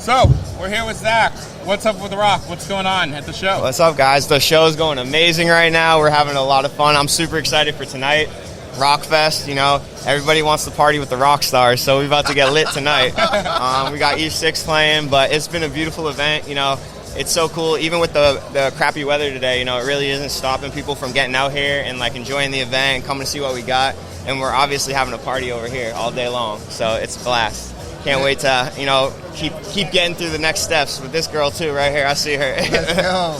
So, we're here with Zach. What's up with ROQ? What's going on at the show? What's up, guys? The show is going amazing right now. We're having a lot of fun. I'm super excited for tonight. Rock Fest, everybody wants to party with the rock stars, so we're about to get lit tonight. We got E6 playing, but it's been a beautiful event. It's so cool. Even with the crappy weather today, it really isn't stopping people from getting out here and enjoying the event and coming to see what we got. And we're obviously having a party over here all day long, so it's a blast. Can't wait to keep getting through the next steps with this girl too, right here. I see her. Let's go.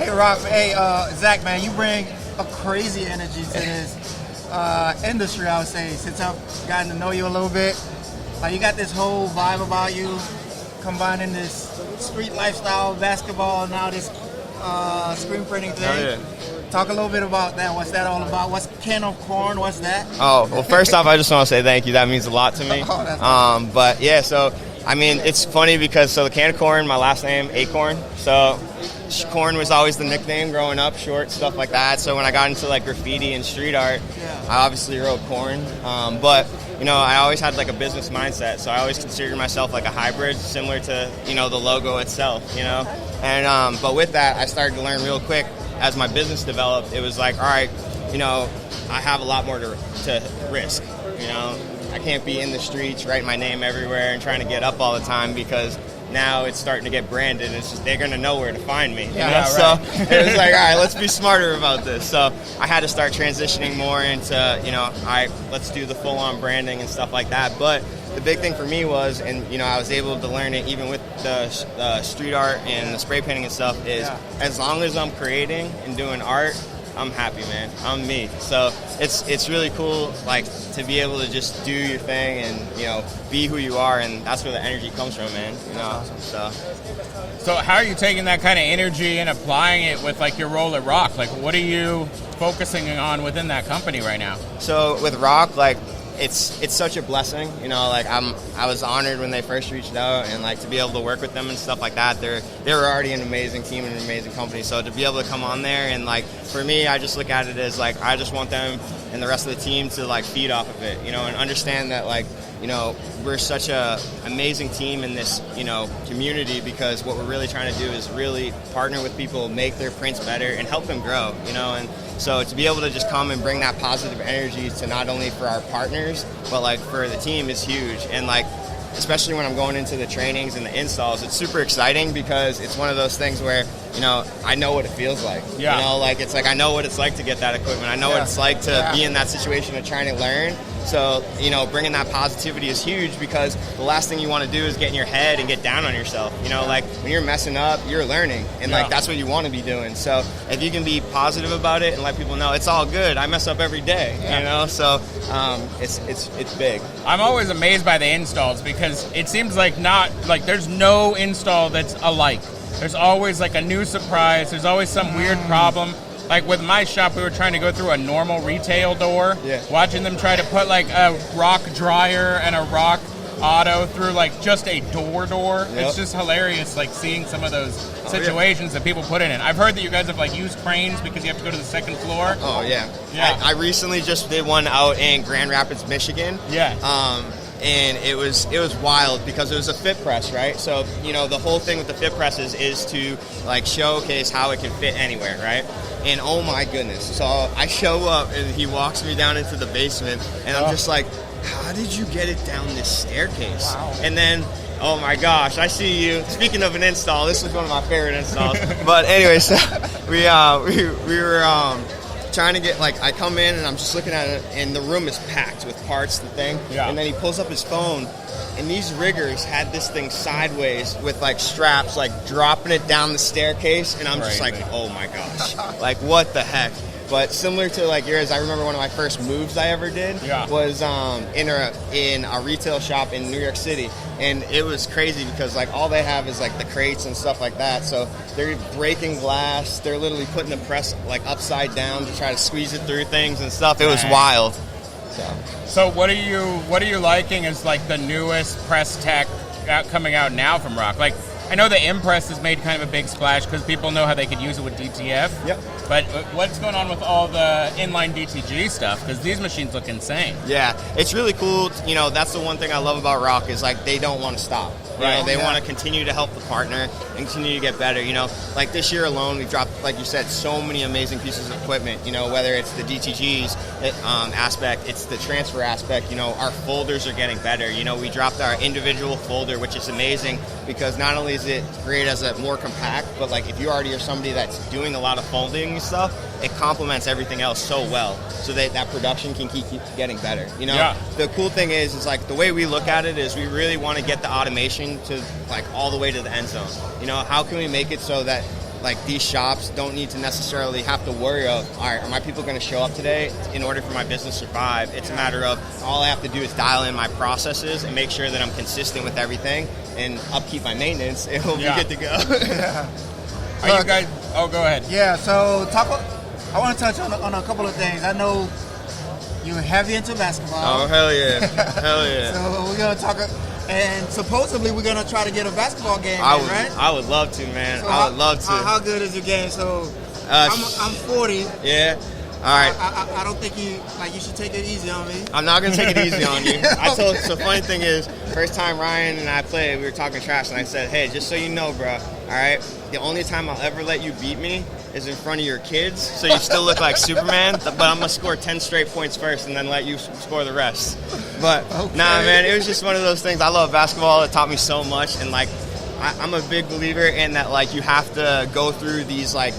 Hey, Rock. Hey, Zach, man, you bring a crazy energy to this industry, I would say. Since I've gotten to know you a little bit, you got this whole vibe about you, combining this street lifestyle, basketball, and now this screen printing thing. Oh, yeah. Talk a little bit about that. What's that all about? What's can of corn? What's that? Oh, well, first off, I just want to say thank you. That means a lot to me. Oh, that's awesome. But yeah, so it's funny because the can of corn, my last name Acorn. So corn was always the nickname growing up, short stuff like that. So when I got into graffiti and street art, I obviously wrote corn. But I always had a business mindset, so I always considered myself a hybrid, similar to the logo itself. And but with that, I started to learn real quick. As my business developed, it was all right, I have a lot more to risk. I can't be in the streets writing my name everywhere and trying to get up all the time, because now it's starting to get branded. It's just they're going to know where to find me. Yeah, right. So it was all right, let's be smarter about this. So I had to start transitioning more into, let's do the full-on branding and stuff like that. But the big thing for me was, and I was able to learn it even with the street art and the spray painting and stuff, is as long as I'm creating and doing art, I'm happy, man. I'm me. So it's really cool, to be able to just do your thing and be who you are, and that's where the energy comes from, man. So how are you taking that kind of energy and applying it with your role at ROQ? What are you focusing on within that company right now? So with ROQ, it's such a blessing, I was honored when they first reached out, and to be able to work with them and stuff like that. They were already an amazing team and an amazing company, so to be able to come on there and for me, I just look at it as I just want them and the rest of the team to feed off of it, and understand that we're such a amazing team in this community, because what we're really trying to do is really partner with people, make their prints better, and help them grow, and so to be able to just come and bring that positive energy to not only for our partners, but for the team is huge. And especially when I'm going into the trainings and the installs, it's super exciting, because it's one of those things where, I know what it feels like. Yeah. I know what it's like to get that equipment. I know what it's like to be in that situation of trying to learn. So, bringing that positivity is huge, because the last thing you want to do is get in your head and get down on yourself. When you're messing up, you're learning, and that's what you want to be doing. So if you can be positive about it and let people know it's all good, I mess up every day, so it's big. I'm always amazed by the installs, because it seems there's no install that's alike. There's always a new surprise. There's always some weird problem. With my shop, we were trying to go through a normal retail door, watching them try to put a ROQ dryer and a ROQ auto through just a door. Yep. It's just hilarious, seeing some of those situations that people put in it. I've heard that you guys have used cranes because you have to go to the second floor. Oh yeah. I recently just did one out in Grand Rapids, Michigan. Yeah. And it was wild, because it was a fit press, right? So the whole thing with the fit presses is to showcase how it can fit anywhere, right? And oh my goodness, so I show up and he walks me down into the basement, and I'm just how did you get it down this staircase? Wow. And then, oh my gosh, I see you. Speaking of an install, this was one of my favorite installs. But anyway, so we were trying to get, I come in and I'm just looking at it, and the room is packed with parts, the thing. Yeah. And then he pulls up his phone, and these riggers had this thing sideways with straps, dropping it down the staircase, and I'm just oh my gosh, what the heck? But similar to yours, I remember one of my first moves I ever did was in a retail shop in New York City, and it was crazy because all they have is the crates and stuff like that. So they're breaking glass, they're literally putting the press upside down to try to squeeze it through things and stuff. It was wild. So what are you liking as the newest press tech coming out now from ROQ? I know the Impress has made kind of a big splash because people know how they could use it with DTF. Yep. But what's going on with all the inline DTG stuff? Because these machines look insane. Yeah, it's really cool. You know, that's the one thing I love about ROQ is like they don't want to stop. You know, they want to continue to help the partner and continue to get better. You know, like this year alone, we've dropped, like you said, so many amazing pieces of equipment. You know, whether it's the DTGs aspect, it's the transfer aspect. You know, our folders are getting better. You know, we dropped our individual folder, which is amazing because not only is it great as a more compact, but like if you already are somebody that's doing a lot of folding and stuff, it complements everything else so well, so that production can keep getting better. You know, the cool thing is like the way we look at it is we really want to get the automation to like all the way to the end zone. You know, how can we make it so that like these shops don't need to necessarily have to worry of, all right, are my people going to show up today in order for my business to survive? It's a matter of all I have to do is dial in my processes and make sure that I'm consistent with everything and upkeep my maintenance, and we'll be good to go. Are you guys? Oh, go ahead. Yeah. So I want to touch on a couple of things. I know you're heavy into basketball. Oh, hell yeah. Hell yeah. So we're going to talk, and supposedly we're going to try to get a basketball game, right? I would love to, man. So I would love to. How good is your game? So I'm 40. Yeah. All right. I don't think you should take it easy on me. I'm not gonna take it easy on you. So funny thing is, first time Ryan and I played, we were talking trash, and I said, hey, just so you know, bro, all right, the only time I'll ever let you beat me is in front of your kids, so you still look like Superman, but I'm gonna score 10 straight points first and then let you score the rest. But nah, man, it was just one of those things. I love basketball. It taught me so much, and like I'm a big believer in that. Like you have to go through these like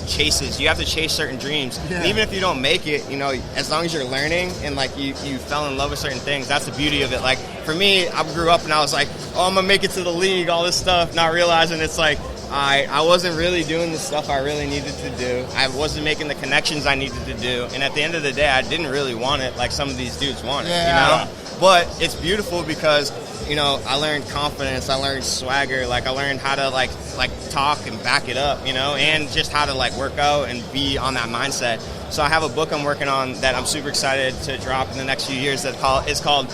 chases. You have to chase certain dreams. And even if you don't make it, you know, as long as you're learning and like you fell in love with certain things, that's the beauty of it. Like for me, I grew up and I was like, oh, I'm gonna make it to the league, all this stuff, not realizing it's like I wasn't really doing the stuff I really needed to do. I wasn't making the connections I needed to do, and at the end of the day, I didn't really want it like some of these dudes want it, you know? But it's beautiful because, you know, I learned confidence, I learned swagger, like I learned how to like talk and back it up, you know, and just how to like work out and be on that mindset. So I have a book I'm working on that I'm super excited to drop in the next few years that is called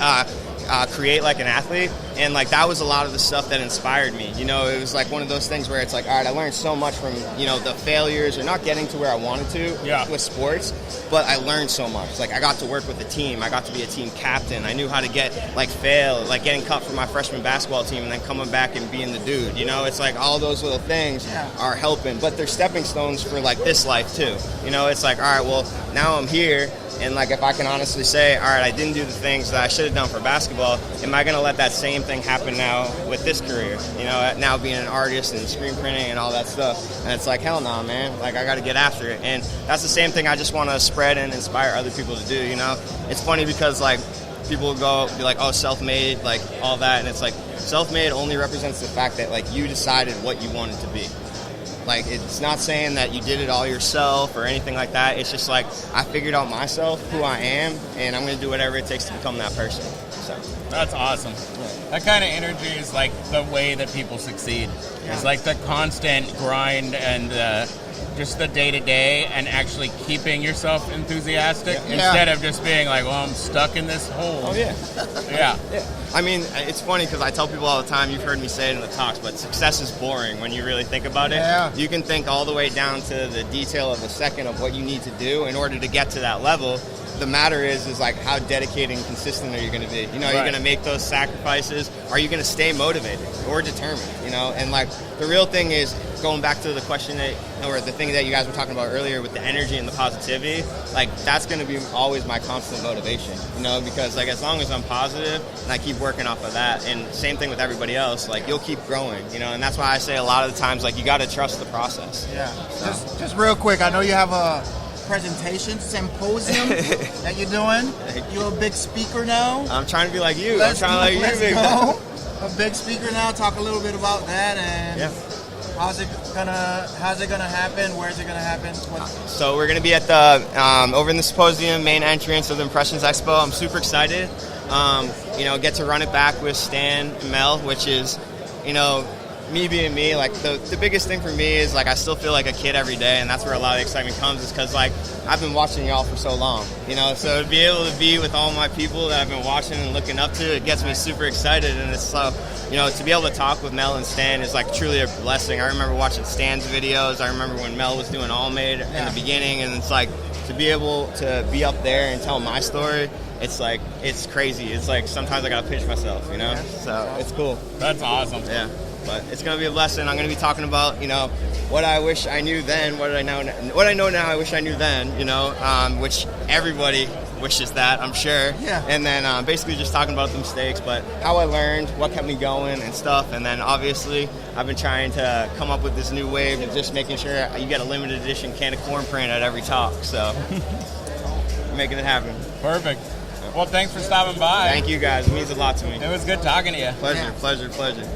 Create Like an Athlete, and like that was a lot of the stuff that inspired me. You know, it was like one of those things where it's like, all right, I learned so much from, you know, the failures or not getting to where I wanted to with sports, but I learned so much. Like I got to work with a team, I got to be a team captain, I knew how to get like fail, like getting cut from my freshman basketball team and then coming back and being the dude. You know, it's like all those little things are helping, but they're stepping stones for like this life too. You know, it's like, all right, well now I'm here. And like if I can honestly say, all right, I didn't do the things that I should have done for basketball, am I going to let that same thing happen now with this career? You know, now being an artist and screen printing and all that stuff. And it's like, hell no, man. Like I got to get after it. And that's the same thing I just want to spread and inspire other people to do, you know? It's funny because like people go be like, oh, self-made, like all that. And it's like self-made only represents the fact that like you decided what you wanted to be. Like, it's not saying that you did it all yourself or anything like that. It's just like, I figured out myself, who I am, and I'm going to do whatever it takes to become that person. So that's awesome. That kind of energy is like the way that people succeed. It's like the constant grind and just the day-to-day and actually keeping yourself enthusiastic instead of just being like, well, I'm stuck in this hole. Oh, yeah. Yeah. I mean, it's funny because I tell people all the time, you've heard me say it in the talks, but success is boring when you really think about it. Yeah. You can think all the way down to the detail of a second of what you need to do in order to get to that level. The matter is like how dedicated and consistent are you going to be? You know, are you going to make those sacrifices? Are you going to stay motivated or determined? You know, and like the real thing is going back to the question or the thing that you guys were talking about earlier with the energy and the positivity. Like that's going to be always my constant motivation. You know, because like as long as I'm positive and I keep working off of that, and same thing with everybody else, like you'll keep growing. You know, and that's why I say a lot of the times like you got to trust the process. Yeah. So. Just real quick, I know you have a presentation symposium that you're doing. You're a big speaker now. I'm trying to be like you. I'm trying to be like you. Go. A big speaker now. Talk a little bit about that and how's it gonna happen? Where's it gonna happen? So we're gonna be at the over in the symposium main entrance of the Impressions Expo. I'm super excited. You know, get to run it back with Stan and Mel, which is, you know, me being me, like the biggest thing for me is like I still feel like a kid every day, and that's where a lot of the excitement comes, is because like I've been watching y'all for so long, you know. So to be able to be with all my people that I've been watching and looking up to, it gets me super excited. And it's so, you know, to be able to talk with Mel and Stan is like truly a blessing. I remember watching Stan's videos. I remember when Mel was doing All Made in the beginning, and it's like to be able to be up there and tell my story. It's like, it's crazy. It's like sometimes I gotta pinch myself, you know. So it's cool. That's awesome. Yeah. But it's going to be a lesson. I'm going to be talking about, you know, what I wish I knew then, what I know now I wish I knew then, you know, which everybody wishes that, I'm sure. Yeah. And then basically just talking about the mistakes, but how I learned, what kept me going and stuff. And then obviously I've been trying to come up with this new wave of just making sure you get a limited edition can of corn print at every talk. So making it happen. Perfect. Well, thanks for stopping by. Thank you guys. It means a lot to me. It was good talking to you. Pleasure, Yeah. pleasure, pleasure.